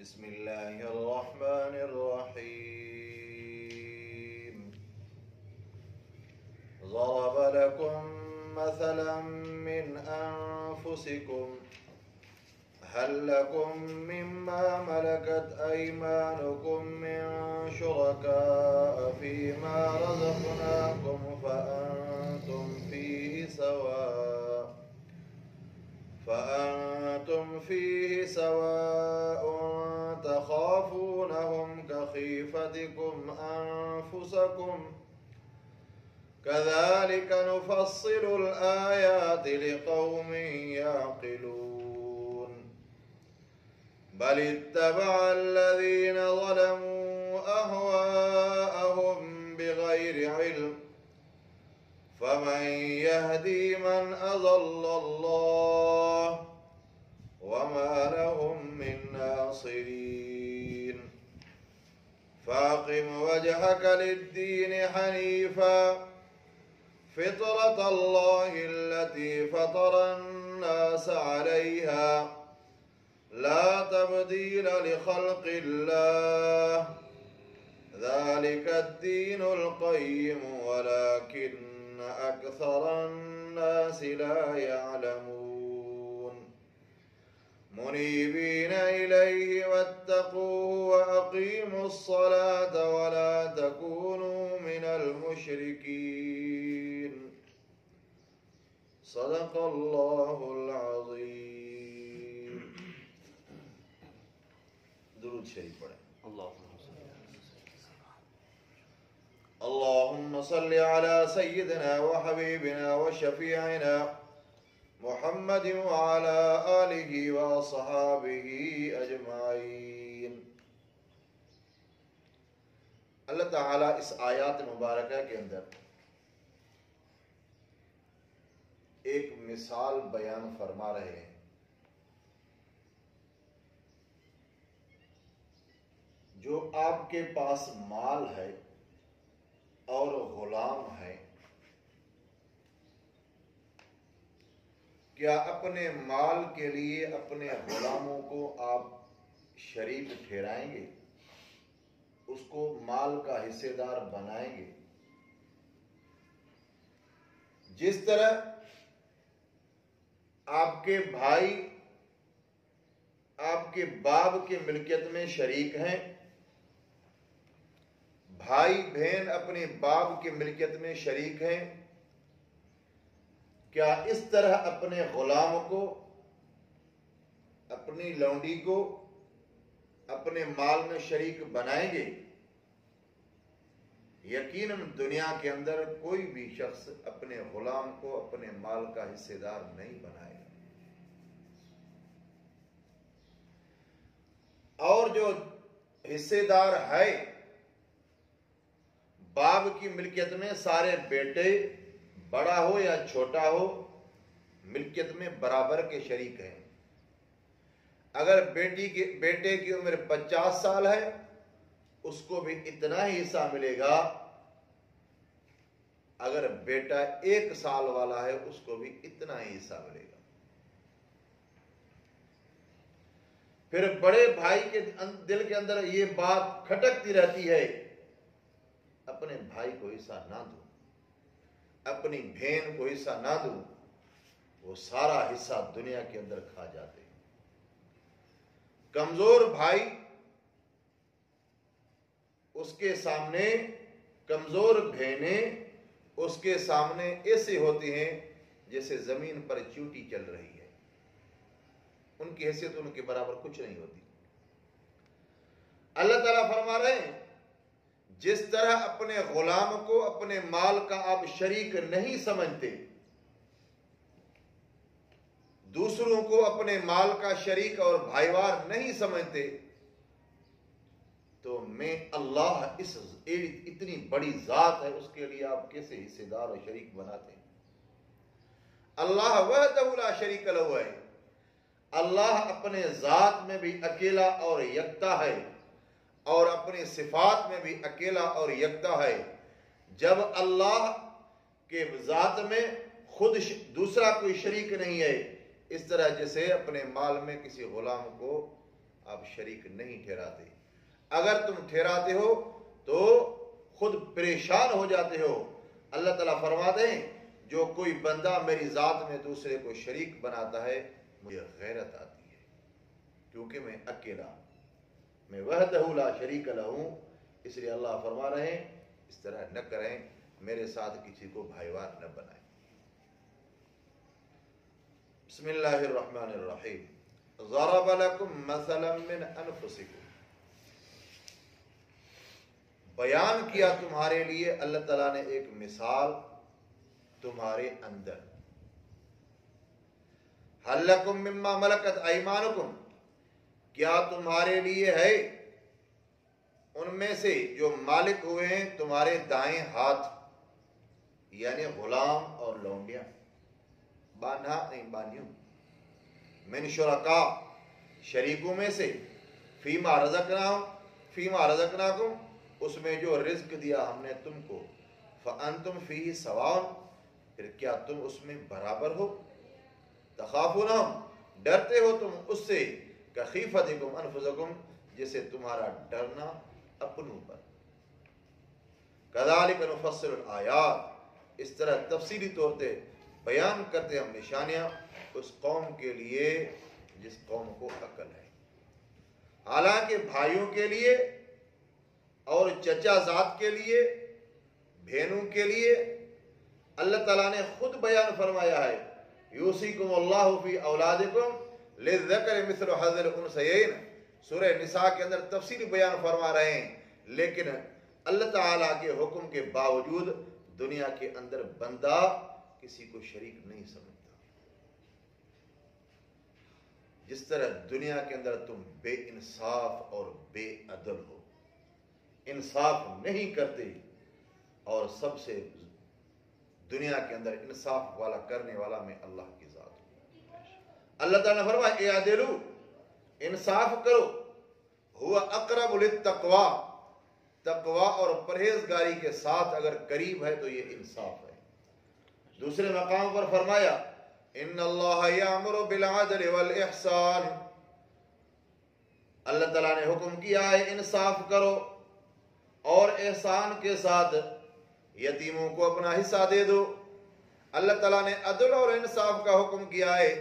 بسم الله الرحمن الرحيم. ضرب لكم مثلا من أنفسكم هل لكم مما ملكت أيمانكم من شركاء فيما رزقناكم فأنتم فيه سواء تخافونهم كخيفتكم أنفسكم كذلك نفصل الآيات لقوم يعقلون. بل اتبع الذين ظلموا أهواءهم بغير علم فمن يهدي من أضل الله وما لهم من ناصرين. فاقم وجهك للدين حنيفا فطرة الله التي فطر الناس عليها لا تبديل لخلق الله ذلك الدين القيم ولكن أكثر الناس لا يعلمون. منيبين إليه واتقوه وأقيموا الصلاة ولا تكونوا من المشركين. صدق الله العظيم. درود شریف پڑھیں. اللهم صل على سيدنا وحبيبنا وشفيعنا محمد وعلى آله وصحابه أجمعين. اللہ تعالیٰ اس آیات مبارکہ کے اندر ایک مثال بیان فرما رہے ہیں. جو آپ کے پاس مال ہے اور غلام ہے، کیا اپنے مال کے لیے اپنے غلاموں کو آپ شریک ٹھہرائیں گے؟ اس کو مال کا حصے دار بنائیں گے؟ جس طرح آپ کے بھائی آپ کے باپ کی ملکیت میں شریک ہیں، بھائی بہن اپنے باپ کی ملکیت میں شریک ہیں، کیا اس طرح اپنے غلام کو، اپنی لونڈی کو اپنے مال میں شریک بنائیں گے؟ یقیناً دنیا کے اندر کوئی بھی شخص اپنے غلام کو اپنے مال کا حصے دار نہیں بنائے گا. اور جو حصے دار ہے باپ کی ملکیت میں، سارے بیٹے بڑا ہو یا چھوٹا ہو ملکیت میں برابر کے شریک ہیں. اگر بیٹے کی عمر 50 سال ہے اس کو بھی اتنا ہی حصہ ملے گا. اگر بیٹا 1 سال والا ہے اس کو بھی اتنا ہی حصہ ملے گا. پھر بڑے بھائی کے دل کے اندر یہ بات کھٹکتی رہتی ہے، اپنے بھائی کو حصہ نہ دو، اپنی بہن کو حصہ نہ دو. وہ سارا حصہ دنیا کے اندر کھا جاتے ہیں. کمزور بھائی اس کے سامنے، کمزور بہنیں اس کے سامنے ایسے ہوتی ہیں جیسے زمین پر چیوٹی چل رہی ہے. ان کی حیثیت ان کے برابر کچھ نہیں ہوتی. اللہ تعالیٰ فرما رہے ہیں جس طرح اپنے غلام کو اپنے مال کا آپ شریک نہیں سمجھتے، دوسروں کو اپنے مال کا شریک اور بھائیوار نہیں سمجھتے، تو میں اللہ اس اتنی بڑی ذات ہے اس کے لیے آپ کیسے حصے دار اور شریک بناتے ہیں؟ اللہ وحدہ لا شریک لہ ہے. اللہ اپنے ذات میں بھی اکیلا اور یکتا ہے اور اپنی صفات میں بھی اکیلا اور یکتا ہے. جب اللہ کے ذات میں خود دوسرا کوئی شریک نہیں ہے، اس طرح جیسے اپنے مال میں کسی غلام کو آپ شریک نہیں ٹھہراتے. اگر تم ٹھہراتے ہو تو خود پریشان ہو جاتے ہو. اللہ تعالیٰ فرماتے ہیں جو کوئی بندہ میری ذات میں دوسرے کو شریک بناتا ہے مجھے غیرت آتی ہے، کیونکہ میں اکیلا، میں وحدہ لا شریک لہ ہوں. اس لیے اللہ فرما رہے ہیں اس طرح نہ کریں، میرے ساتھ کسی کو بھائیوار نہ بنائیں. بسم اللہ الرحمن الرحیم. ضرب لکم مثلا من انفسکم، بیان کیا تمہارے لیے اللہ تعالیٰ نے ایک مثال تمہارے اندر. حل لکم مما ملکت ایمانکم، کیا تمہارے لیے ہے ان میں سے جو مالک ہوئے ہیں تمہارے دائیں ہاتھ، یعنی غلام اور لونڈیاں، بانہا نہیں بانیوں، من شرکاء شریکوں میں سے، فیما رزقناکم اس میں جو رزق دیا ہم نے تم کو، فانتم فیہ سواء پھر کیا تم اس میں برابر ہو. تخافونہم ڈرتے ہو تم اس سے، کخیفتکم انفسکم جسے تمہارا ڈرنا اپنوں پر. کذالک نفصل الآیات اس طرح تفصیلی طور پہ بیان کرتے ہم نشانیاں اس قوم کے لیے جس قوم کو عقل ہے. حالانکہ بھائیوں کے لیے اور چچا ذات کے لیے، بہنوں کے لیے اللہ تعالیٰ نے خود بیان فرمایا ہے یوصیکم اللہ فی اولادکم للذکر مثل حظ الانثیین. سورہ نساء کے اندر تفصیلی بیان فرما رہے ہیں، لیکن اللہ تعالیٰ کے حکم کے باوجود دنیا کے اندر بندہ کسی کو شریک نہیں سمجھتا. جس طرح دنیا کے اندر تم بے انصاف اور بے عدل ہو، انصاف نہیں کرتے، اور سب سے دنیا کے اندر انصاف والا کرنے والا میں اللہ کی ذات ہوں. اللہ تعالیٰ نے فرمایا اعدلوا انصاف کرو، ہوا اقرب للتقوی تقوی اور پرہیزگاری کے ساتھ اگر قریب ہے تو یہ انصاف ہے. دوسرے مقام پر فرمایا ان اللہ یامر بالعدل والاحسان، اللہ تعالیٰ نے حکم کیا ہے انصاف کرو اور احسان کے ساتھ یتیموں کو اپنا حصہ دے دو. اللہ تعالیٰ نے عدل اور انصاف کا حکم کیا ہے،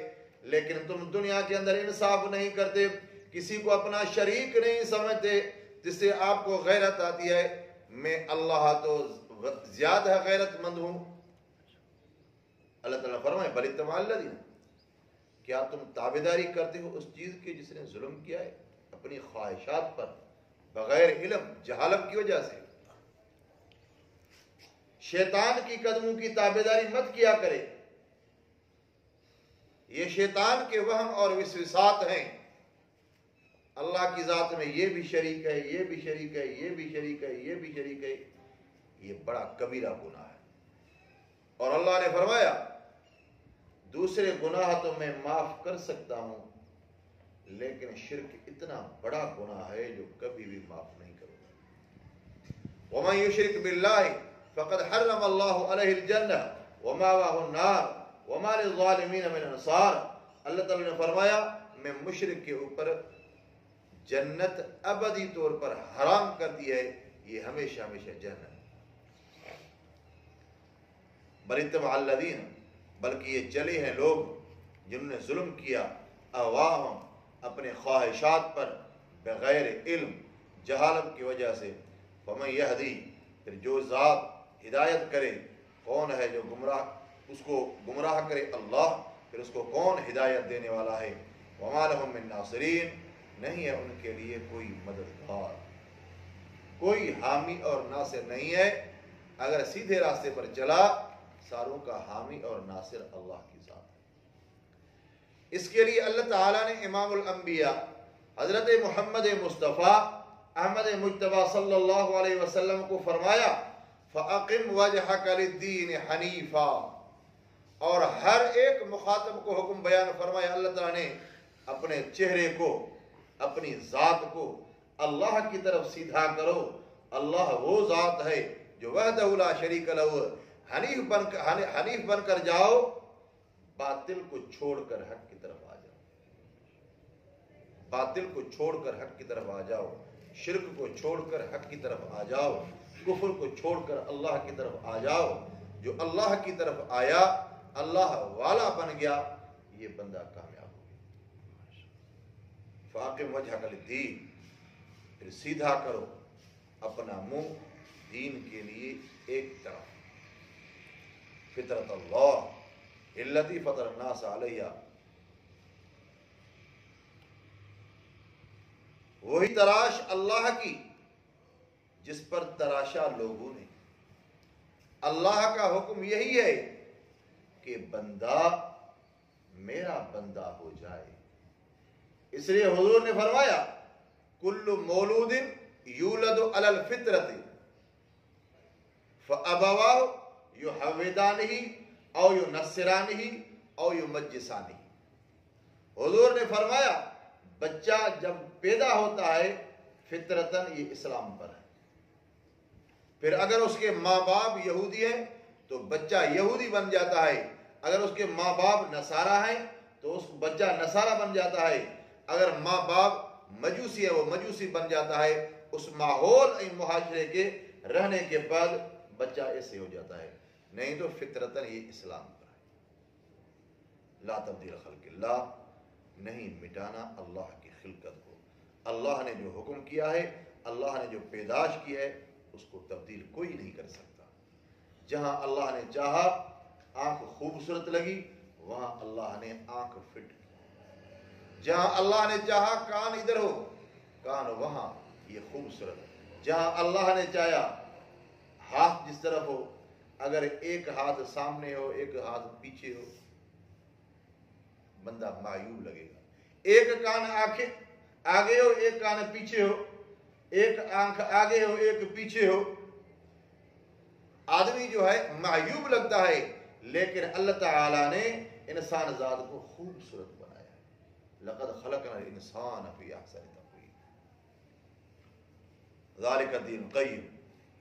لیکن تم دنیا کے اندر انصاف نہیں کرتے، کسی کو اپنا شریک نہیں سمجھتے، جس سے آپ کو غیرت آتی ہے میں اللہ تو زیادہ غیرت مند ہوں. اللہ تعالیٰ فرمائے بل اتبع الذین، کیا تم تابعداری کرتے ہو اس چیز کی جس نے ظلم کیا ہے اپنی خواہشات پر بغیر علم، جہالت کی وجہ سے. شیطان کی قدموں کی تابعداری مت کیا کرے، یہ شیطان کے وہم اور وسوسات ہیں. اللہ کی ذات میں یہ بھی شریک ہے، یہ بھی شریک ہے، یہ بھی شریک ہے، یہ بھی شریک ہے، یہ بڑا کبیرہ گناہ ہے. اور اللہ نے فرمایا دوسرے گناہ تو میں معاف کر سکتا ہوں، لیکن شرک اتنا بڑا گناہ ہے جو کبھی بھی معاف نہیں کروں گا. وَمَن يُشْرِكْ بِاللَّهِ فَقَدْ حَرَّمَ اللَّهُ عَلَيْهِ الْجَنَّةَ وَمَأْوَاهُ النَّارُ وَمَا لِلظَّالِمِينَ مِنْ أَنصَارٍ. اللہ تعالیٰ نے فرمایا میں مشرک کے اوپر جنت ابدی طور پر حرام کر دی ہے، یہ ہمیشہ ہمیشہ جہنم. بل اتبع الذین، بلکہ یہ چلے ہیں لوگ جنہوں نے ظلم کیا، اہواہم اپنے خواہشات پر، بغیر علم جہالت کی وجہ سے. فمن یہدی، پھر جو ذات ہدایت کرے، کون ہے جو گمراہ اس کو گمراہ کرے؟ اللہ، پھر اس کو کون ہدایت دینے والا ہے؟ وما لہم من ناصرین، نہیں ہے ان کے لیے کوئی مددگار، کوئی حامی اور ناصر نہیں ہے. اگر سیدھے راستے پر چلا ساروں کا حامی اور ناصر اللہ کی ذات ہے. اس کے لیے اللہ تعالیٰ نے امام الانبیاء حضرت محمد مصطفیٰ احمد مجتبیٰ صلی اللہ علیہ وسلم کو فرمایا فَأَقِمْ وَجْهَكَ لِلدِّينِ حَنِيفًا، اور ہر ایک مخاطب کو حکم بیان فرمایا اللہ تعالیٰ نے اپنے چہرے کو، اپنی ذات کو اللہ کی طرف سیدھا کرو. اللہ وہ ذات ہے جو وحدہ لا شریک لہ، حنیف بن کر جاؤ، باطل کو چھوڑ کر حق کی طرف آ جاؤ. باطل کو چھوڑ کر حق کی طرف آ جاؤ، شرک کو چھوڑ کر حق کی طرف آ جاؤ، کفر کو چھوڑ کر اللہ کی طرف آ جاؤ۔ جو اللہ کی طرف آیا، اللہ والا بن گیا، یہ بندہ کامیاب ہو گیا۔ فاقم وجہک للدین، پھر سیدھا کرو اپنا منہ دین کے لیے ایک طرف۔ فطرت اللہ التی فطر الناس علیہا، وہی تراش اللہ کی جس پر تراشا لوگوں نے۔ اللہ کا حکم یہی ہے کہ بندہ میرا بندہ ہو جائے۔ اس لیے حضور نے فرمایا کل مولود یولد علی الفطرۃ فابواہ یحودانہ او ینصرانہ او یمجسانہ۔ حضور نے فرمایا بچہ جب پیدا ہوتا ہے فطرتاً یہ اسلام پر ہے، پھر اگر اس کے ماں باپ یہودی ہیں تو بچہ یہودی بن جاتا ہے، اگر اس کے ماں باپ نصارہ ہیں تو اس بچہ نصارہ بن جاتا ہے، اگر ماں باپ مجوسی ہے وہ مجوسی بن جاتا ہے۔ اس ماحول معاشرے کے رہنے کے بعد بچہ ایسے ہو جاتا ہے، نہیں تو فطرتاً یہ اسلام پر ہے۔ لا تبدیل خلق اللہ، نہیں مٹانا اللہ کی خلقت کو۔ اللہ نے جو حکم کیا ہے، اللہ نے جو پیدائش کی ہے، اس کو تبدیل کوئی نہیں کر سکتا۔ جہاں اللہ نے چاہا آنکھ خوبصورت لگی، وہاں اللہ نے آنکھ فٹ کی۔ جہاں اللہ نے چاہا کان ادھر ہو، کان وہاں، یہ خوبصورت۔ جہاں اللہ نے چاہا ہاتھ جس طرف ہو، اگر ایک ہاتھ سامنے ہو ایک ہاتھ پیچھے ہو، بندہ معیوب لگے گا۔ ایک کان آگے ہو ایک کان پیچھے ہو، ایک آنکھ آگے ہو ایک پیچھے ہو، آدمی جو ہے معیوب لگتا ہے۔ لیکن اللہ تعالیٰ نے انسان ذات کو خوبصورت بنایا ہے۔ لقد خلقنا الانسان فی احسن تقویم، ذالک الدین القیم،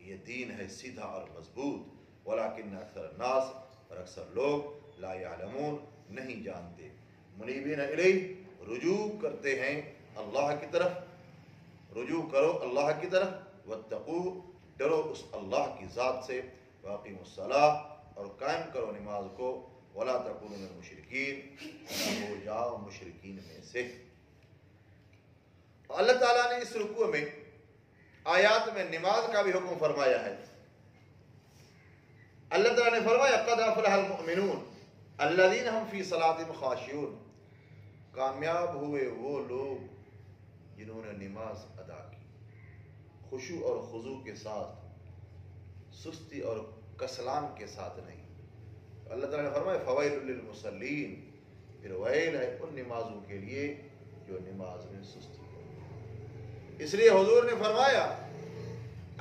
یہ دین ہے سیدھا اور مضبوط۔ ولکن اکثر الناس، اور اکثر لوگ لا یعلمون، نہیں جانتے۔ منیبین الیہ، رجوع کرتے ہیں اللہ کی طرف، رجوع کرو اللہ کی طرف، واتقوا، ڈرو اس اللہ کی ذات سے، واقیموا الصلاۃ، اور قائم کرو نماز کو، ولا تکونوا من المشرکین، نہ ہو جاؤ مشرکین میں سے۔ اللہ تعالیٰ نے اس رکوع میں آیات میں نماز کا بھی حکم فرمایا ہے۔ اللہ تعالیٰ نے فرمایا قد افلح المؤمنون الذین هم فی صلاتهم خاشعون، کامیاب ہوئے وہ لوگ جنہوں نے نماز ادا کی خشوع اور خضوع کے ساتھ، سستی اور کسلان کے ساتھ نہیں۔ اللہ تعالیٰ نے فرمایا فویل للمصلین، پھر ویل ہے ان نمازوں کے لیے جو نماز میں سستی کرے۔ اس لیے حضور نے فرمایا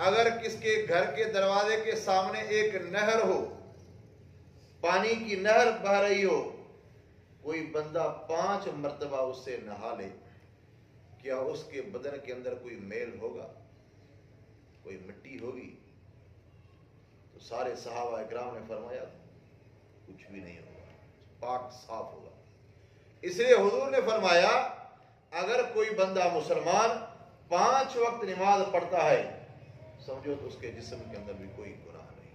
اگر کس کے گھر کے دروازے کے سامنے ایک نہر ہو، پانی کی نہر بہہ رہی ہو، کوئی بندہ 5 مرتبہ اس سے نہا لے، کیا اس کے بدن کے اندر کوئی میل ہوگا، کوئی مٹی ہوگی؟ تو سارے صحابہ اکرام نے فرمایا کچھ بھی نہیں ہوگا، پاک صاف ہوگا۔ اس لیے حضور نے فرمایا اگر کوئی بندہ مسلمان 5 وقت نماز پڑھتا ہے، سمجھو تو اس کے جسم کے اندر بھی کوئی گناہ نہیں۔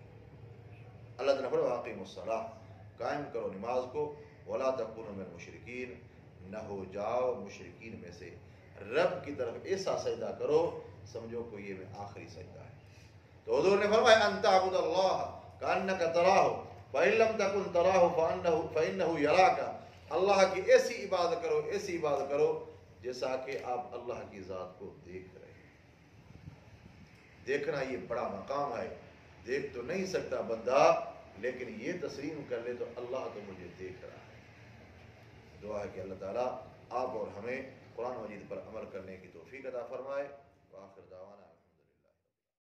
اللہ تعالیٰ فرمایا واقیموا الصلاۃ، قائم کرو نماز کو، ولا تکونوا من المشرکین، نہ ہو جاؤ مشرکین میں سے۔ رب کی طرف ایسا سجدہ کرو سمجھو کو یہ میں آخری سجدہ ہے۔ تو حضور نے فرمایا ان تعبد اللہ کأنک تراہ فإن لم تکن تراہ فإنہ یراک، اللہ کی ایسی عبادت کرو، ایسی عبادت کرو جیسا کہ آپ اللہ کی ذات کو دیکھ رہے ہیں۔ دیکھنا یہ بڑا مقام ہے، دیکھ تو نہیں سکتا بندہ، لیکن یہ تسلیم کر لے تو اللہ تو مجھے دیکھ رہا ہے۔ دعا ہے کہ اللہ تعالیٰ آپ اور ہمیں قرآن مجید پر عمل کرنے کی توفیق عطا فرمائے۔ وآخر دعوانا